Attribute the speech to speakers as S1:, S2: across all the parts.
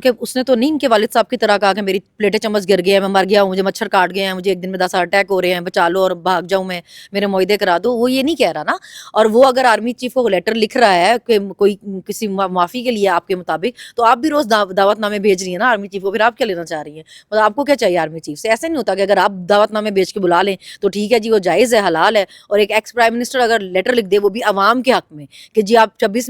S1: کہ اس نے تو نہیں ان کے والد صاحب کی طرح کہا کہ میری پلیٹیں چمچ گر گئے ہیں، میں مر گیا ہوں، مجھے مچھر کاٹ گئے ہیں، مجھے ایک دن میں 10 اٹیک ہو رہے ہیں، بچا لو اور بھاگ جاؤں میں، میرے معاہدے کرا دو. وہ یہ نہیں کہہ رہا نا. اور وہ اگر آرمی چیف کو لیٹر لکھ رہا ہے کہ کوئی کسی معافی کے لیے آپ کے مطابق، تو آپ بھی روز دعوت نامے بھیج رہی ہیں نا آرمی چیف کو. پھر آپ کیا لینا چاہ رہی ہیں؟ مطلب آپ کو کیا چاہیے آرمی چیف سے؟ ایسا نہیں ہوتا کہ اگر آپ دعوت نامے بھیج کے بلا لیں تو ٹھیک ہے جی، وہ جائز ہے، حلال ہے. اور ایک ایکس پرائم منسٹر اگر لیٹر لکھ دے، وہ بھی عوام کے حق میں، کہ جی آپ 26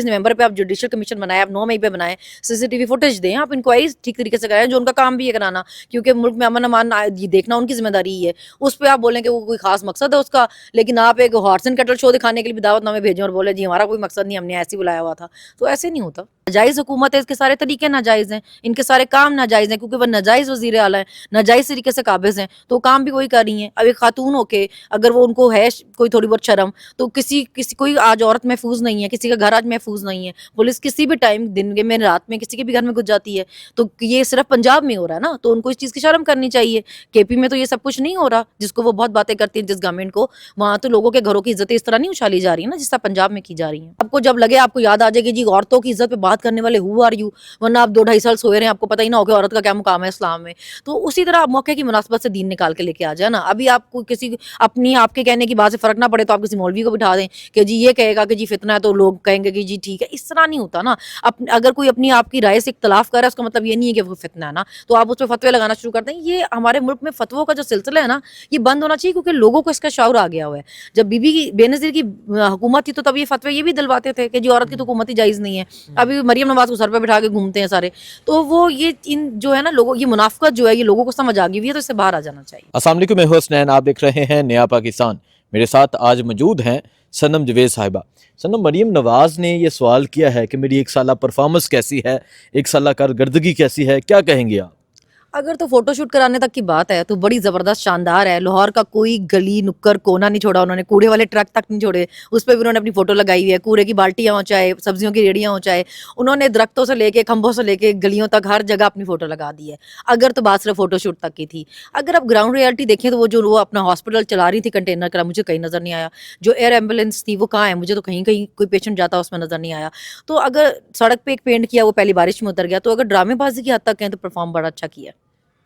S1: نومبر پہ آپ جوڈیشل کمیشن بنائیں، آپ 9 مئی پہ بنائیں، CCTV فوٹیج دیں، آپ انکوائری ٹھیک طریقے سے کرائیں، جو ان کا کام بھی ہے کرانا، کیونکہ ملک میں امن امان یہ دیکھنا ان کی ذمہ داری ہی ہے. اس پہ آپ بولیں کہ وہ کوئی خاص مقصد ہے اس کا، لیکن آپ ایک ہارس اینڈ کیٹل شو دکھانے کے لیے بھی دعوت نامے بھیجیں اور بولیں جی ہمارا کوئی مقصد نہیں، ہم نے ایسے ہی بلایا ہوا تھا. تو ایسے نہیں ہوتا. ناجائز حکومت ہے، اس کے سارے طریقے ناجائز ہیں، ان کے سارے کام ناجائز ہیں، کیونکہ وہ ناجائز وزیر اعلیٰ ہیں، ناجائز طریقے سے قابض ہیں، تو کام بھی وہی کر رہی ہیں. اب ایک خاتون ہو کے اگر وہ ان کو ہے کوئی تھوڑی بہت شرم، تو کسی کوئی آج عورت محفوظ نہیں ہے، کسی کا گھر آج محفوظ نہیں ہے. پولیس کسی بھی ٹائم دن میں رات میں کسی کے بھی گھر میں گھس جاتی ہے. تو یہ صرف پنجاب میں ہو رہا ہے نا، تو ان کو اس چیز کی شرم کرنی چاہیے. KP میں تو یہ سب کچھ نہیں ہو رہا، جس کو وہ بہت باتیں کرتی ہیں جس گورنمنٹ کو، وہاں تو لوگوں کے گھروں کی عزتیں اس طرح نہیں اچھالی جا رہی ہیں نا جس طرح پنجاب میں کی جا رہی ہیں. آپ کو جب لگے، آپ کو یاد آ جائے گی جی عورتوں کی عزت پہ بات کرنے والے ہو آر یو، ورنہ آپ 2-2.5 سال سوئے رہے ہیں، آپ کو پتہ ہی نہ ہو کہ عورت کا کیا مقام ہے اسلام میں. تو اسی طرح آپ موقع کی مناسبت سے دین نکال کے لے کے آ جائے نا. ابھی آپ کو کسی آپ کے کہنے کی بات سے فرق نہ پڑے تو آپ کسی مولوی کو بٹھا دیں کہ جی یہ کہے گا کہ جی فتنہ ہے، تو لوگ کہیں گے کہ جی ٹھیک ہے. اس طرح نہیں ہوتا نا. اگر کوئی اپنی آپ کی رائے سے اختلاف کر رہا ہے، اس کا مطلب یہ نہیں ہے کہ وہ فتنہ ہے نا، تو آپ اس پہ فتوے لگانا شروع کرتے ہیں. یہ ہمارے ملک میں فتووں کا جو سلسلہ ہے نا، یہ بند ہونا چاہیے، کیونکہ لوگوں کو اس کا شعور آ گیا ہوا ہے. جب بی بی کی بے نظیر کی حکومت تھی تو تب یہ فتوے یہ بھی دلواتے تھے کہ جی عورت کی تو حکومت ہی جائز نہیں ہے. ابھی مریم نواز کو سر پہ بٹھا کے گھومتے ہیں سارے. تو وہ یہ ان جو ہے نا لوگوں، یہ منافقت جو ہے یہ لوگوں کو سمجھ آ گئی ہوئی ہے، تو اس سے باہر آ جانا چاہیے.
S2: السلام علیکم، میں حسنین، آپ دیکھ رہے ہیں نیا پاکستان. میرے ساتھ آج موجود ہیں صنم جوید صاحبہ. صنم، مریم نواز نے یہ سوال کیا ہے کہ میری 1 سالہ پرفارمنس کیسی ہے، 1 سالہ کارکردگی کیسی ہے، کیا کہیں گے آپ؟
S1: اگر تو فوٹو شوٹ کرانے تک کی بات ہے تو بڑی زبردست شاندار ہے. لاہور کا کوئی گلی نکر کونا نہیں چھوڑا انہوں نے، کوڑے والے ٹرک تک نہیں چھوڑے، اس پہ بھی انہوں نے اپنی فوٹو لگائی ہوئی ہے. کوڑے کی بالٹیاں ہوں چاہے سبزیوں کی ریڑیاں ہوں چاہے، انہوں نے درختوں سے لے کے کھمبوں سے لے کے گلیوں تک ہر جگہ اپنی فوٹو لگا دی ہے. اگر تو بات صرف فوٹو شوٹ تک کی تھی. اگر آپ گراؤنڈ ریالٹی دیکھیں تو وہ اپنا ہاسپٹل چلا رہی تھی کنٹینر کا، مجھے کہیں نظر نہیں آیا. جو ایئر ایمبولینس تھی وہ کہاں ہے، مجھے تو کہیں کوئی پیشنٹ جاتا اس میں نظر نہیں آیا. تو اگر سڑک پہ ایک پینٹ کیا وہ پہلی بارش میں اتر گیا، تو اگر ڈرامے بازی کی حد تک کہیں تو پرفارم بڑا اچھا کیا.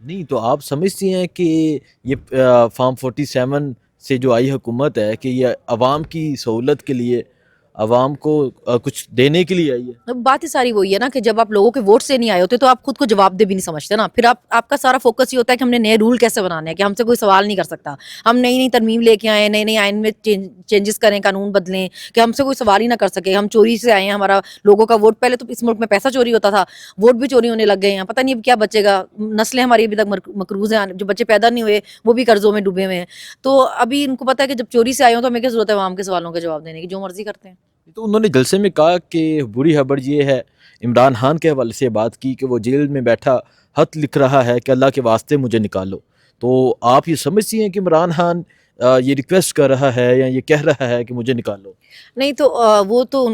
S2: نہیں تو آپ سمجھتی ہیں کہ یہ فارم 47 سے جو آئی حکومت ہے کہ یہ عوام کی سہولت کے لیے، عوام کو کچھ دینے کے لیے آئی ہے؟
S1: بات ہی ساری وہی ہے نا کہ جب آپ لوگوں کے ووٹ سے نہیں آئے ہوتے تو آپ خود کو جواب دہ بھی نہیں سمجھتے نا. پھر آپ کا سارا فوکس یہ ہوتا ہے کہ ہم نے نئے رول کیسے بنانے ہیں، کہ ہم سے کوئی سوال نہیں کر سکتا. ہم نئی نئی ترمیم لے کے آئیں، نئی نئی آئین میں چینجز کریں، قانون بدلیں، کہ ہم سے کوئی سوال ہی نہ کر سکے. ہم چوری سے آئے ہیں، ہمارا لوگوں کا ووٹ، پہلے تو اس ملک میں پیسہ چوری ہوتا تھا، ووٹ بھی چوری ہونے لگ گئے ہیں. پتہ نہیں اب کیا بچے گا. نسلیں ہماری ابھی تک مقروض ہیں، جو بچے پیدا نہیں ہوئے وہ بھی قرضوں میں ڈوبے ہوئے ہیں. تو ابھی ان کو پتہ ہے کہ جب چوری سے آئے ہوں تو ہمیں کیا ضرورت ہے عوام کے سوالوں کے جواب دینے کی، جو مرضی کرتے ہیں.
S2: تو انہوں نے جلسے میں کہا کہ بری خبر یہ ہے، عمران خان کے حوالے سے بات کی کہ وہ جیل میں بیٹھا خط لکھ رہا ہے کہ اللہ کے واسطے مجھے نکالو. تو آپ یہ سمجھتی ہیں کہ عمران خان یہ ریکویسٹ کر رہا ہے یا یہ کہہ رہا ہے کہ مجھے نکالو؟
S1: نہیں تو وہ تو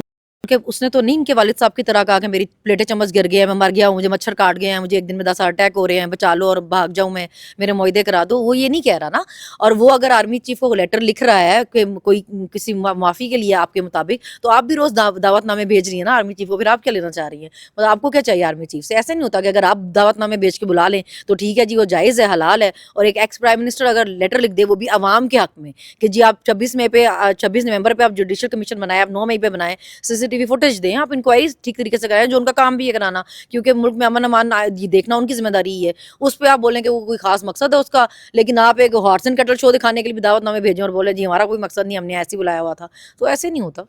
S1: کہ اس نے تو نہیں ان کے والد صاحب کی طرح کہا کہ میری پلیٹیں چمچ گر گئے ہیں، میں مر گیا ہوں، مجھے مچھر کاٹ گئے ہیں، مجھے ایک دن میں 10 اٹیک ہو رہے ہیں، بچا لو اور بھاگ جاؤں میں، میرے معاہدے کرا دو. وہ یہ نہیں کہہ رہا نا. اور وہ اگر آرمی چیف کو لیٹر لکھ رہا ہے کہ کوئی کسی معافی کے لیے آپ کے مطابق، تو آپ بھی روز دعوت نامے بھیج رہی ہیں نا آرمی چیف کو. پھر آپ کیا لینا چاہ رہی ہیں؟ مطلب آپ کو کیا چاہیے آرمی چیف سے؟ ایسا نہیں ہوتا کہ اگر آپ دعوت نامے بھیج کے بلا لیں تو ٹھیک ہے جی، وہ جائز ہے، حلال ہے. اور ایک ایکس پرائم منسٹر اگر لیٹر لکھ دے، وہ بھی عوام کے حق میں، کہ جی آپ 26 نومبر پہ آپ جوڈیشل کمیشن بنائیں، آپ 9 مئی پہ بنائیں، CCTV فوٹیج دیں، آپ انکوائری ٹھیک طریقے سے کرائیں، جو ان کا کام بھی ہے کرانا، کیونکہ ملک میں امن امان یہ دیکھنا ان کی ذمہ داری ہی ہے. اس پہ آپ بولیں کہ وہ کوئی خاص مقصد ہے اس کا، لیکن آپ ایک ہارس اینڈ کیٹل شو دکھانے کے لیے بھی دعوت نامے بھیجیں اور بولیں جی ہمارا کوئی مقصد نہیں، ہم نے ایسے ہی بلایا ہوا تھا. تو ایسے نہیں ہوتا.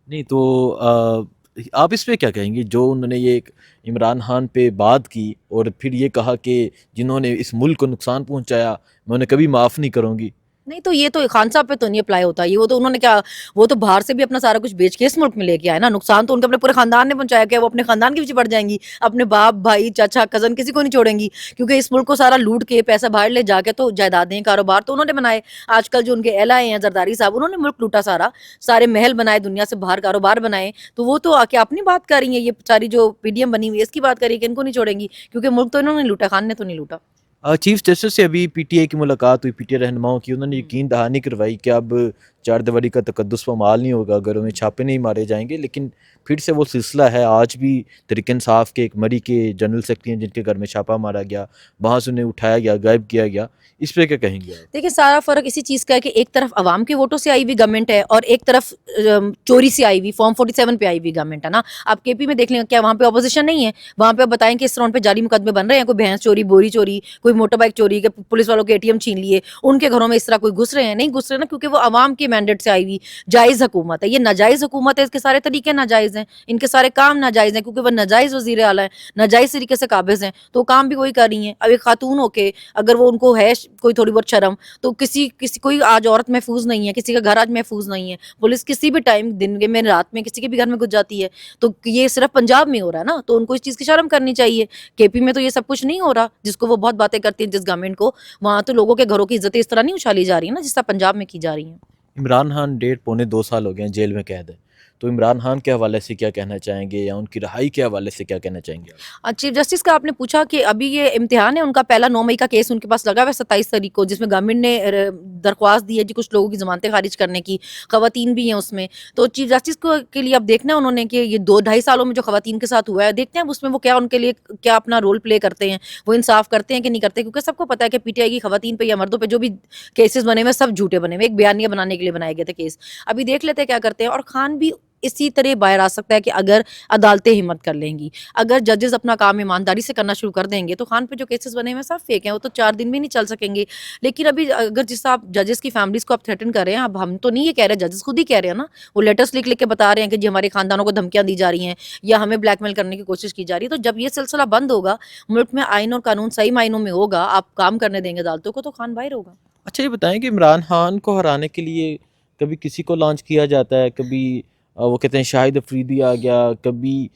S2: نہیں تو آپ اس پہ کیا کہیں گے جو انہوں نے یہ عمران خان پہ بات کی اور پھر یہ کہا کہ جنہوں نے اس ملک کو نقصان پہنچایا میں انہیں کبھی معاف نہیں کروں گی؟
S1: نہیں تو یہ تو خان صاحب پہ تو نہیں اپلائی ہوتا. یہ وہ تو انہوں نے کیا، وہ تو باہر سے بھی اپنا سارا کچھ بیچ کے اس ملک میں لے کے آئے نا. نقصان تو ان کے اپنے پورے خاندان نے پہنچایا، کہ وہ اپنے خاندان کے پیچھے پڑ جائیں گی، اپنے باپ بھائی چاچا کزن کسی کو نہیں چھوڑیں گی، کیونکہ اس ملک کو سارا لوٹ کے پیسہ باہر لے جا کے تو جائیدادیں کاروبار تو انہوں نے بنائے. آج کل جو ان کے اہل آئے ہیں زرداری صاحب، انہوں نے ملک لوٹا سارا، سارے محل بنائے، دنیا سے باہر کاروبار بنائے. تو وہ تو آ کے اپنی بات کر رہی ہیں، یہ ساری جو PDM بنی ہوئی ہے اس کی بات کر رہی ہے کہ ان کو نہیں چھوڑیں گی، کیونکہ ملک تو انہوں نے لوٹا، خان نے تو نہیں لوٹا.
S2: چیف جسٹس سے ابھی PTI کی ملاقات ہوئی، PTI رہنماؤں کی، انہوں نے یقین دہانی کروائی کہ اب چار دیواری کا تقدس پامال نہیں ہوگا، گھروں میں چھاپے نہیں مارے جائیں گے، لیکن پھر سے وہ سلسلہ ہے. آج بھی تحریک انصاف کے ایک مری کے جنرل سیکرٹری ہیں جن کے گھر میں چھاپا مارا گیا، وہاں سے انہیں اٹھایا گیا، غائب کیا گیا. اس پہ کیا کہیں گے آپ؟
S1: دیکھیں سارا فرق اسی چیز کا ہے کہ ایک طرف عوام کے ووٹوں سے آئی ہوئی گورنمنٹ ہے اور ایک طرف چوری سے آئی ہوئی فارم 47 پہ آئی ہوئی گورنمنٹ ہے نا. آپ کے پی میں دیکھ لیں کیا وہاں پہ اپوزیشن نہیں ہے؟ وہاں پہ بتائیں کہ اس رونڈ پہ جعلی مقدمے بن رہے ہیں، کوئی بھینس چوری، بوری چوری، کوئی موٹر بائک چوری، کہ پولیس والوں کے ATM چھین لیے، ان کے گھروں میں اس طرح کوئی گھس رہے ہیں؟ نہیں گھس رہے نا، کیونکہ وہ عوام کے مینڈیٹ سے آئی ہوئی جائز حکومت ہے. یہ ناجائز حکومت ہے، اس کے سارے طریقے ناجائز ہیں، ان کے سارے کام ناجائز ہیں، کیونکہ وہ ناجائز وزیر اعلیٰ ہیں، ناجائز طریقے سے قابض ہیں، تو وہ کام بھی وہی کر رہی ہیں. اب ایک خاتون ہو کے اگر وہ ان کو ہے کوئی تھوڑی بہت شرم، تو کسی کوئی آج عورت محفوظ نہیں ہے، کسی کا گھر آج محفوظ نہیں ہے. پولیس کسی بھی ٹائم دن میں رات میں کسی کے بھی گھر میں گھس جاتی ہے. تو یہ صرف پنجاب میں ہو رہا ہے نا، تو ان کو اس چیز کی شرم کرنی چاہیے. KP میں تو یہ سب کچھ نہیں ہو رہا جس کو وہ بہت باتیں کرتی ہیں جس گورنمنٹ کو. وہاں تو لوگوں کے گھروں کی عزتیں اس طرح نہیں اچھالی جا رہی ہیں نا جس طرح پنجاب میں کی جا رہی ہیں.
S2: عمران خان 1.5 پونے 2 سال ہو گئے ہیں جیل میں قید ہے، تو عمران خان کے حوالے سے کیا کہنا چاہیں گے، یا ان کی رہائی کے حوالے سے کیا کہنا چاہیں گے آپ؟
S1: چیف جسٹس کا آپ نے پوچھا کہ ابھی یہ امتحان ہے ان کا، پہلا 9 مئی کا کیس ان کے پاس لگا ہوا ہے 27 تاریخ کو، جس میں گورنمنٹ نے درخواست دی ہے جی کچھ لوگوں کی ضمانتیں خارج کرنے کی، خواتین بھی ہیں اس میں. تو چیف جسٹس کو کے لیے اب دیکھنا ہے انہوں نے کہ یہ 2-2.5 سالوں میں جو خواتین کے ساتھ ہوا ہے، دیکھتے ہیں اس میں وہ کیا ان کے لیے کیا اپنا رول پلے کرتے ہیں، وہ انصاف کرتے ہیں کہ نہیں کرتے. کیونکہ سب کو پتہ ہے کہ PTI کی خواتین پہ یا مردوں پہ جو بھی کیسز بنے ہوئے سب جھوٹے بنے ہوئے، ایک بیانیہ بنانے کے لیے بنائے گئے تھے کیس. ابھی دیکھ لیتے ہیں کیا کرتے ہیں. اور خان بھی اسی طرح باہر آ سکتا ہے کہ اگر عدالتیں ہمت کر لیں گی، اگر ججز اپنا کام ایمانداری سے کرنا شروع کر دیں گے، تو خان پہ جو کیسز بنے ہوئے سب فیک ہیں، وہ تو 4 دن بھی نہیں چل سکیں گے. لیکن ابھی اگر جس آپ ججز کی فیملیز کو آپ تھریٹن کر رہے ہیں، اب ہم تو نہیں یہ کہہ رہے، ججز خود ہی کہہ رہے ہیں نا، وہ لیٹرز لکھ کے بتا رہے ہیں کہ جی ہمارے خاندانوں کو دھمکیاں دی جا رہی ہیں یا ہمیں بلیک میل کرنے کی کوشش کی جا رہی ہے. تو جب یہ سلسلہ بند ہوگا، ملک میں آئین اور قانون صحیح معنوں میں ہوگا، آپ کام کرنے دیں گے عدالتوں کو، تو خان باہر ہوگا.
S2: اچھا یہ بتائیں کہ عمران خان کو ہرانے کے لیے کبھی کسی کو لانچ کیا جاتا ہے، کبھی وہ کہتے ہیں شاہد افریدی آ گیا، کبھی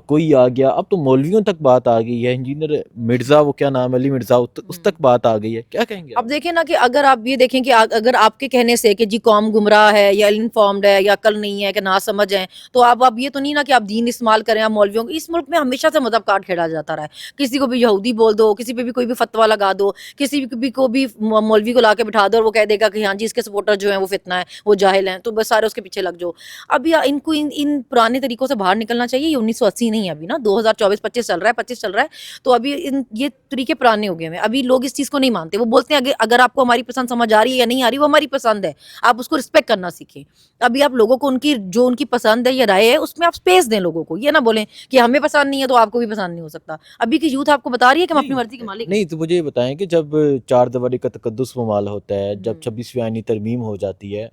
S2: کوئی آ گیا، اب تو مولویوں تک بات آ گئی ہے، انجینئر مرزا، وہ کیا نام ہے، علی مرزا، اس تک بات آ گئی ہے. کیا کہیں گے آپ؟
S1: اب دیکھیں نا کہ اگر آپ یہ دیکھیں کہ اگر آپ کے کہنے سے کہ جی قوم گمراہ ہے یا انفارمڈ ہے یا عقل نہیں ہے کہ نہ سمجھ ہیں، تو آپ یہ تو نہیں نا کہ آپ دین استعمال کریں آپ مولویوں کو. اس ملک میں ہمیشہ سے مذہب کارڈ کھیلا جاتا رہا ہے. کسی کو بھی یہودی بول دو، کسی پہ بھی کوئی بھی فتویٰ لگا دو، کسی کو بھی مولوی کو لا کے بٹھا دو اور وہ کہہ دے گا کہ ہاں جی اس کے سپورٹر جو ہیں وہ فتنہ ہے، وہ جاہل ہیں، تو بس سارے اس کے پیچھے لگ جاؤ. ابھی ان کو ان پرانے طریقوں سے باہر نکلنا چاہیے. یہ 1980 نہیں ہے ابھی نا، 2024-25 چل رہا ہے، 25 چل رہا ہے. تو ابھی یہ طریقے پرانے ہو گئے ہیں. ابھی لوگ اس چیز کو نہیں مانتے. وہ بولتے ہیں اگر آپ کو ہماری پسند سمجھ آ رہی ہے یا نہیں آ رہی، وہ ہماری پسند ہے، آپ اس کو رسپیکٹ کرنا سیکھیں. ابھی آپ لوگوں کو ان کی پسند ہے یا رائے ہے اس میں آپ سپیس دیں لوگوں کو. یہ نہ بولیں کہ ہمیں پسند نہیں ہے تو آپ کو بھی پسند نہیں ہو سکتا. ابھی کی یوتھ آپ کو بتا رہی ہے کہ ہم اپنی مرضی کے مالک ہیں.
S2: نہیں تو مجھے یہ بتائیں کہ جب 4 دیواری کا تقدس پامال ہوتا ہے، جب 26ویں آئینی ترمیم ہو جاتی ہے،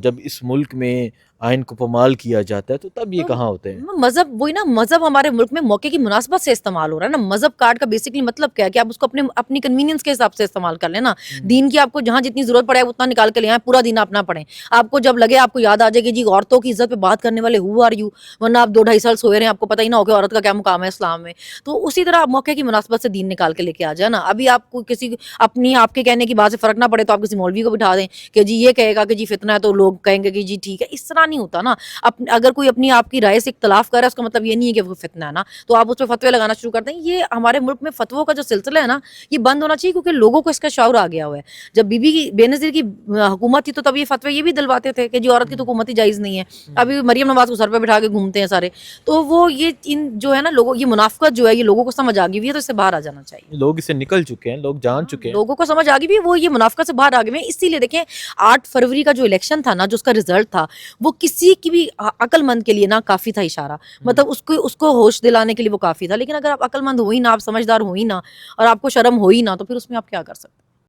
S2: جب اس ملک میں آئین کو پامال کیا جاتا ہے، تو تب یہ کہاں ہوتے ہیں؟
S1: مذہب وہی نا، مذہب ہمارے ملک میں موقع کی مناسبت سے استعمال ہو رہا ہے نا. مذہب کارڈ کا بیسکلی مطلب کیا ہے کہ آپ اس کو اپنی کنوینئنس کے حساب سے استعمال کر لیں نا. دین کی آپ کو جہاں جتنی ضرورت پڑے اتنا نکال کے لے آئیں، پورا دین آپ نہ پڑھیں. آپ کو جب لگے آپ کو یاد آ جائے کہ جی عورتوں کی عزت پہ بات کرنے والے ہو آر یو، ورنہ آپ 2-2.5 سال سوئے رہے ہیں، آپ کو پتہ ہی نہ ہو کہ عورت کا کیا مقام ہے اسلام میں. تو اسی طرح آپ موقع کی مناسبت سے دین نکال کے لے کے آ جائے نا. ابھی آپ کو کسی آپ کے کہنے کی بات سے فرق نہ پڑے تو آپ کسی مولوی کو بٹھا دیں کہ جی یہ کہے گا کہ جی فتنہ ہے، تو لوگ کہیں گے کہ جی ٹھیک ہے. اس طرح نہیں ہوتا نا. اگر کوئی اپنی آپ کی رائے سے اختلاف کر رہا ہے، اس کا مطلب یہ نہیں ہے کہ وہ فتنہ ہے نا. تو آپ اس پہ فتوے لگانا شروع کر دیں. یہ ہمارے ملک میں فتووں کا جو سلسلہ ہے نا، یہ بند ہونا چاہیے، کیونکہ لوگوں کو اس کا شعور آ گیا ہوا ہے. جب بی بی کی بے نظیر کی حکومت تھی تو تب یہ فتوے یہ بھی دلواتے تھے کہ جی عورت کی تو حکومت ہی جائز نہیں ہے. ابھی مریم نواز کو سر پہ بٹھا کے گھومتے ہیں سارے. تو وہ یہ جو ہے نا لوگوں، یہ منافقت جو ہے یہ لوگوں کو سمجھ آ گئی ہوئی ہے، تو اس سے باہر آ جانا چاہیے.
S2: لوگ اس سے نکل چکے ہیں، لوگ جان چکے ہیں،
S1: لوگوں کو سمجھ آ گئی بھی، وہ یہ منافقت سے باہر آ گئے ہیں. اسی لیے دیکھیں 8 فروری کا جو الیکشن تھا نا، جو اس کا رزلٹ تھا، وہ کسی کی بھی عقل مند کے لیے نا کافی تھا اشارہ. مطلب اس کو ہوش دلانے کے لیے وہ کافی تھا. لیکن اگر آپ عقل مند ہو ہی نہ، آپ سمجھدار ہو ہی نہ، اور آپ کو شرم ہو ہی نہ، تو پھر اس میں آپ کیا کر سکتے ہیں؟